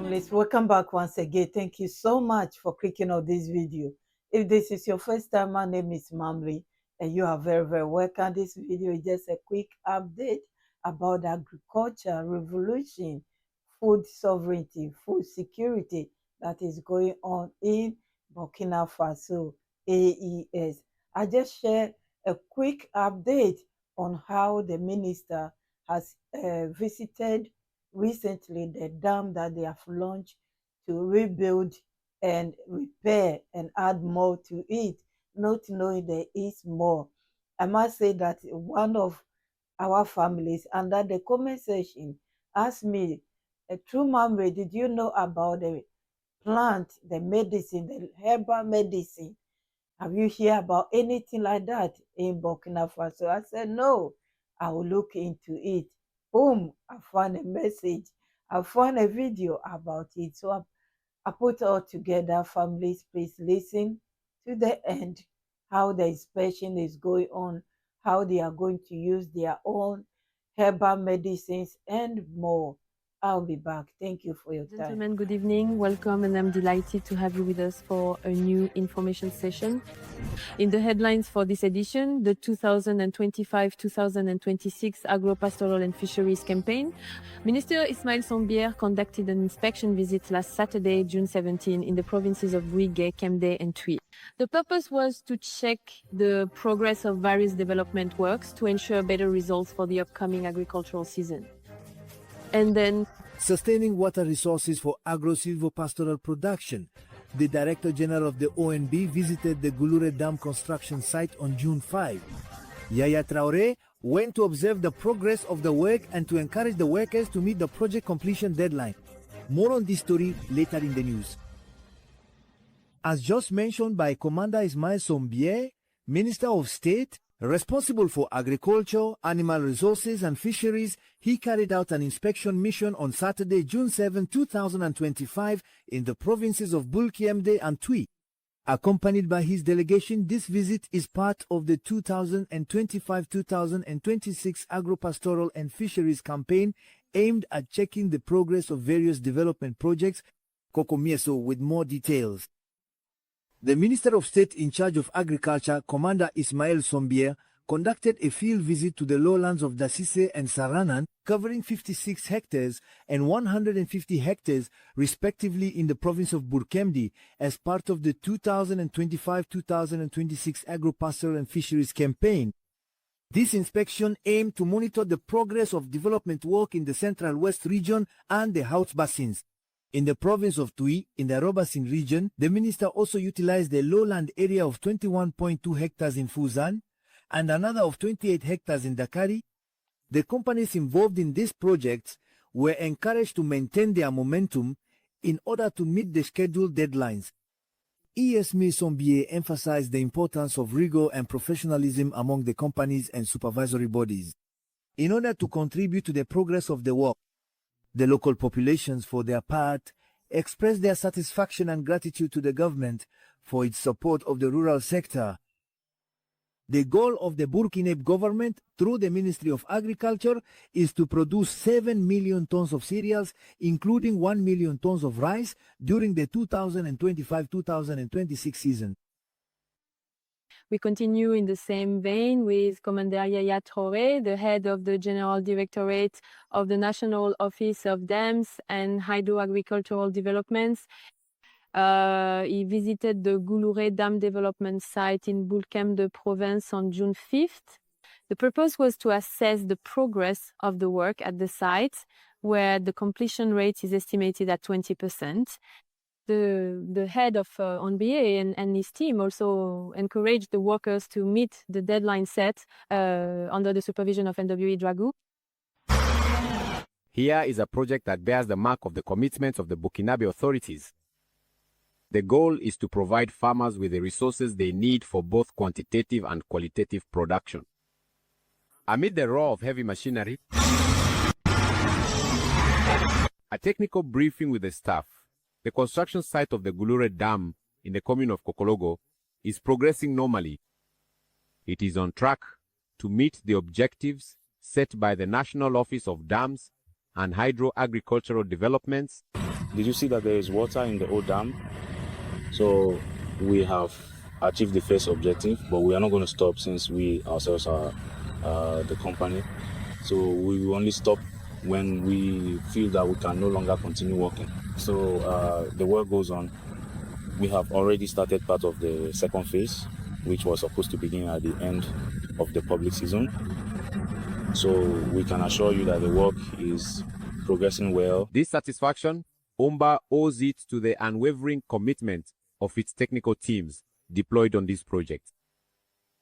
families, welcome back once again. Thank you so much for clicking on this video. If this is your first time, my name is Mamli and you are very welcome. This video is just a quick update about the agriculture revolution, food sovereignty, food security that is going on in Burkina Faso, AES. I just share a quick update on how the minister has visited recently the dam that they have launched to rebuild and repair and add more to it, not knowing there is more. I must say that one of our families under the comment section asked me, True Mamre, did you know about the plant, the medicine, the herbal medicine? Have you heard about anything like that in Burkina Faso? I said, no, I will look into it. Boom, I found a message. I found a video about it. So I put all together. Families, please listen to the end, how the inspection is going on, how they are going to use their own herbal medicines and more. I'll be back. Thank you for your time. Gentlemen, good evening. Welcome, and I'm delighted to have you with us for a new information session. In the headlines for this edition, the 2025-2026 Agro-Pastoral and Fisheries Campaign, Minister Ismail Sombier conducted an inspection visit last Saturday, June 17, in the provinces of Bouygues, Kemdé, and Tui. The purpose was to check the progress of various development works to ensure better results for the upcoming agricultural season. And then sustaining water resources for agro-silvopastoral production. The Director General of the ONB visited the Gulure Dam construction site on June 5. Yaya Traore went to observe the progress of the work and to encourage the workers to meet the project completion deadline. More on this story later in the news. As just mentioned by Commander Ismail Sombier, Minister of State, responsible for agriculture, animal resources and fisheries, he carried out an inspection mission on Saturday, June 7, 2025 in the provinces of Bouygues and Tui. Accompanied by his delegation, this visit is part of the 2025-2026 Agro-Pastoral and Fisheries Campaign aimed at checking the progress of various development projects. Kokomieso with more details. The Minister of State in charge of Agriculture, Commander Ismail Sombier, conducted a field visit to the lowlands of Dasise and Saranan, covering 56 hectares and 150 hectares, respectively, in the province of Burkina, as part of the 2025-2026 Agro-Pastoral and Fisheries Campaign. This inspection aimed to monitor the progress of development work in the Central West region and the Haut Basins. In the province of Tui, in the Robasin region, the minister also utilized the lowland area of 21.2 hectares in Fuzan and another of 28 hectares in Dakari. The companies involved in these projects were encouraged to maintain their momentum in order to meet the scheduled deadlines. Ismail Sombier emphasized the importance of rigor and professionalism among the companies and supervisory bodies in order to contribute to the progress of the work. The local populations, for their part, expressed their satisfaction and gratitude to the government for its support of the rural sector. The goal of the Burkina government, through the Ministry of Agriculture, is to produce 7 million tons of cereals, including 1 million tons of rice, during the 2025-2026 season. we continue in the same vein with Commander Yaya Traore, the head of the General Directorate of the National Office of Dams and Hydro-Agricultural Developments. He visited the Gulure Dam development site in Bouygues province on June 5th. The purpose was to assess the progress of the work at the site, where the completion rate is estimated at 20%. The head of ONBA and his team also encouraged the workers to meet the deadline set under the supervision of NWE Dragou. Here is a project that bears the mark of the commitments of the Burkinabe authorities. The goal is to provide farmers with the resources they need for both quantitative and qualitative production. Amid the roar of heavy machinery, a technical briefing with the staff, the construction site of the Gulure Dam in the commune of Kokologo is progressing normally. It is on track to meet the objectives set by the National Office of Dams and Hydro-Agricultural Developments Did you see that there is water in the old dam? So we have achieved the first objective, but we are not going to stop since we ourselves are the company. So we will only stop when we feel that we can no longer continue working. So the work goes on. We have already started part of the second phase, which was supposed to begin at the end of the public season. So we can assure you that the work is progressing well. This satisfaction, OMBA owes it to the unwavering commitment of its technical teams deployed on this project.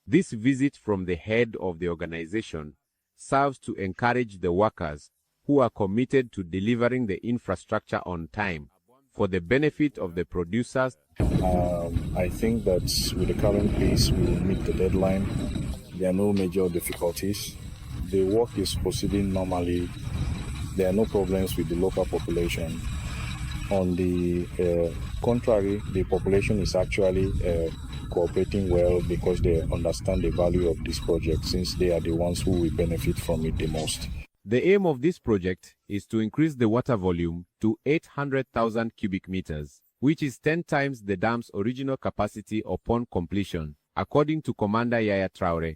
This visit from the head of the organization serves to encourage the workers who are committed to delivering the infrastructure on time for the benefit of the producers. I think that with the current pace, we will meet the deadline. There are no major difficulties. The work is proceeding normally. There are no problems with the local population. On the contrary, the population is actually cooperating well because they understand the value of this project, since they are the ones who will benefit from it the most. The aim of this project is to increase the water volume to 800,000 cubic meters, which is 10 times the dam's original capacity upon completion, according to Commander Yaya Traore.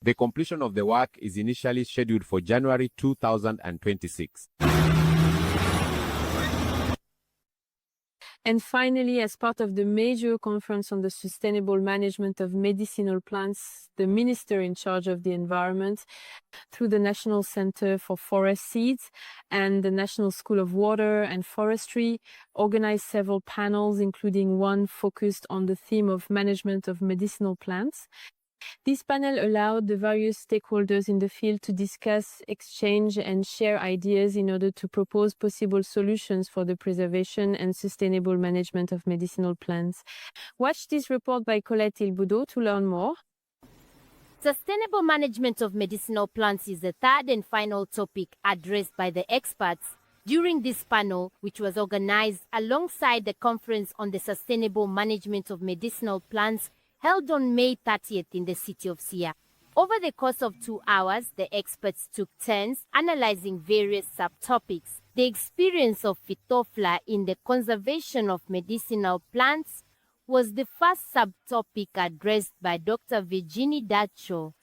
The completion of the work is initially scheduled for January 2026. And finally, as part of the major conference on the sustainable management of medicinal plants, the minister in charge of the environment, through the National Center for Forest Seeds and the National School of Water and Forestry, organized several panels, including one focused on the theme of management of medicinal plants. This panel allowed the various stakeholders in the field to discuss, exchange, and share ideas in order to propose possible solutions for the preservation and sustainable management of medicinal plants. Watch this report by Colette Ilbudo to learn more. Sustainable management of medicinal plants is the third and final topic addressed by the experts during this panel, which was organized alongside the conference on the sustainable management of medicinal plants held on May 30th in the city of Sia. Over the course of 2 hours, the experts took turns analyzing various subtopics. The experience of phytophthora in the conservation of medicinal plants was the first subtopic addressed by Dr. Virginie Dacho,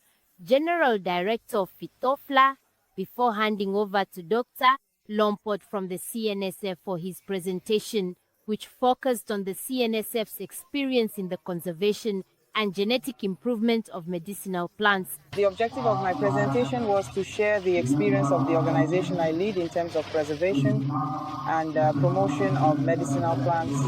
General Director of Phytophthora, before handing over to Dr. Lompot from the CNSF for his presentation, which focused on the CNSF's experience in the conservation and genetic improvement of medicinal plants. The objective of my presentation was to share the experience of the organization I lead in terms of preservation and promotion of medicinal plants.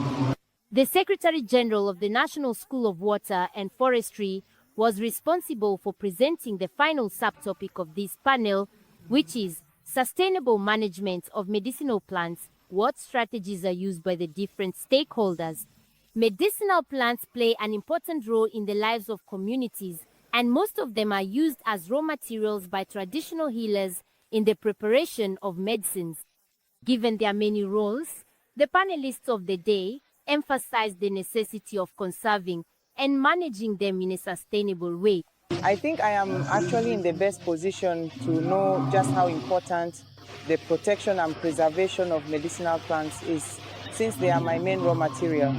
The Secretary General of the National School of Water and Forestry was responsible for presenting the final subtopic of this panel, which is sustainable management of medicinal plants. What strategies are used by the different stakeholders? Medicinal plants play an important role in the lives of communities, and most of them are used as raw materials by traditional healers in the preparation of medicines. Given their many roles, the panelists of the day emphasized the necessity of conserving and managing them in a sustainable way. I think I am actually in the best position to know just how important the protection and preservation of medicinal plants is, since they are my main raw material.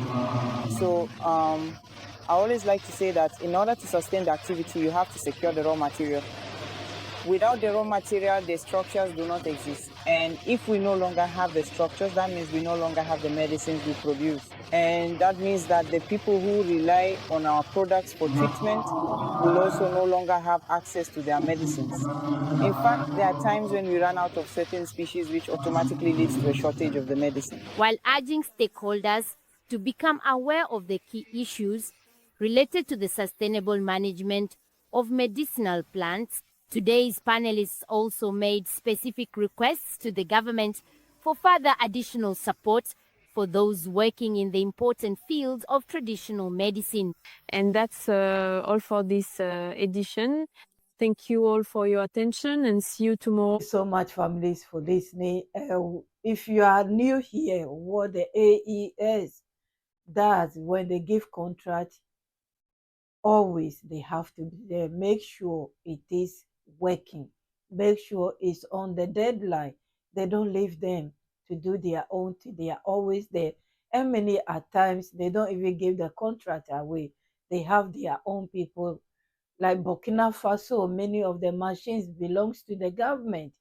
So I always like to say that in order to sustain the activity, you have to secure the raw material. Without the raw material, the structures do not exist. And if we no longer have the structures, that means we no longer have the medicines we produce. And that means that the people who rely on our products for treatment will also no longer have access to their medicines. In fact, there are times when we run out of certain species, which automatically leads to a shortage of the medicine. While urging stakeholders to become aware of the key issues related to the sustainable management of medicinal plants, today's panelists also made specific requests to the government for further additional support for those working in the important field of traditional medicine. And that's all for this edition. Thank you all for your attention and see you tomorrow. Thank you so much, families, for listening. If you are new here, what the AES does when they give contract, always they have to be there. Make sure it is working. Make sure it's on the deadline. They don't leave them to do their own thing. They are always there. And many at times they don't even give the contract away. They have their own people. Like Burkina Faso, many of the machines belongs to the government,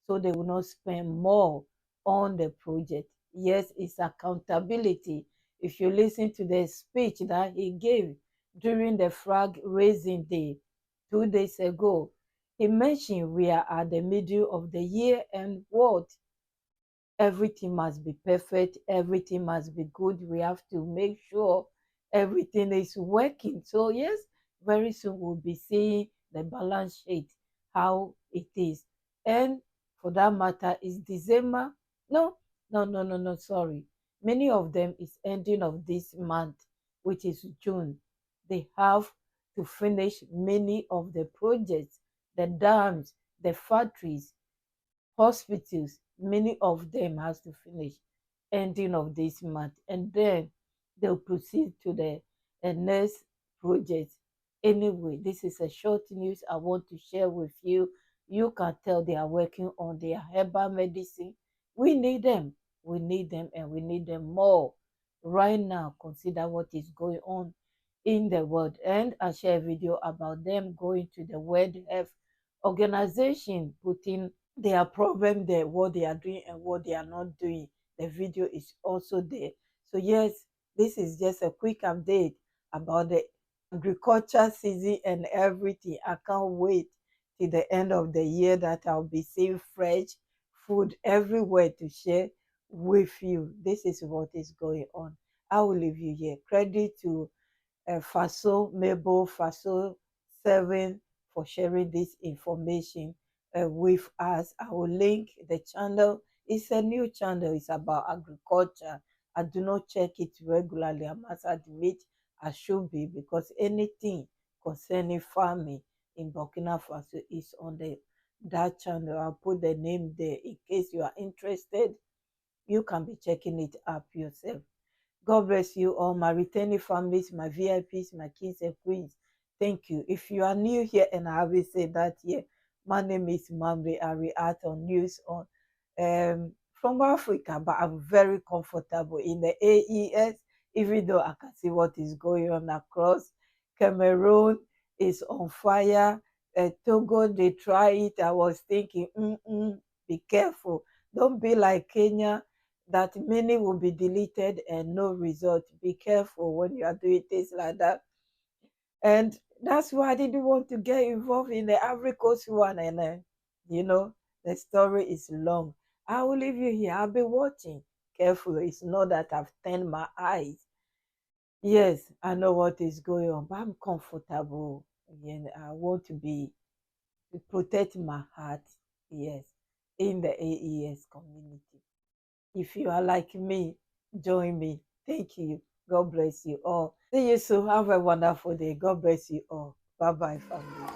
so they will not spend more on the project. Yes, it's accountability. If you listen to the speech that he gave during the flag raising day 2 days ago, he mentioned we are at the middle of the year and what? Everything must be perfect, everything must be good. We have to make sure everything is working. So yes, very soon we'll be seeing the balance sheet, how it is. And for that matter, is December? No, sorry. Many of them is ending of this month, which is June. They have to finish many of the projects, the dams, the factories, hospitals. Many of them has to finish ending of this month, and then they'll proceed to the next project. Anyway, this is a short news I want to share with you. You can tell they are working on their herbal medicine. We need them. We need them, and we need them more right now. Consider what is going on in the world. And I share a video about them going to the World Health Organization, putting their problem there, what they are doing and what they are not doing. The video is also there. So yes, this is just a quick update about the agriculture season and everything. I can't wait till the end of the year that I'll be seeing fresh food everywhere to share with you. This is what is going on. I will leave you here. Credit to Faso, Mabel, Faso 7 for sharing this information with us. I will link the channel. It's a new channel. It's about agriculture. I do not check it regularly. I must admit I should be, because anything concerning farming in Burkina Faso is on that channel. I'll put the name there in case you are interested. You can be checking it up yourself. God bless you all, my returning families, my VIPs, my kings and queens. Thank you. If you are new here and I haven't said that yet, my name is Mamri. I react on news on from Africa, but I'm very comfortable in the AES, even though I can see what is going on across. Cameroon is on fire. Togo, they try it. I was thinking, be careful. Don't be like Kenya, that many will be deleted and no result. Be careful when you are doing things like that. And that's why I didn't want to get involved in the Ivory Coast one. And the story is long. I will leave you here. I'll be watching carefully. It's not that I've turned my eyes. Yes, I know what is going on, but I'm comfortable. Again, I want to protect my heart. Yes, in the AES community. If you are like me, join me. Thank you. God bless you all. See you soon. Have a wonderful day. God bless you all. Bye-bye, family.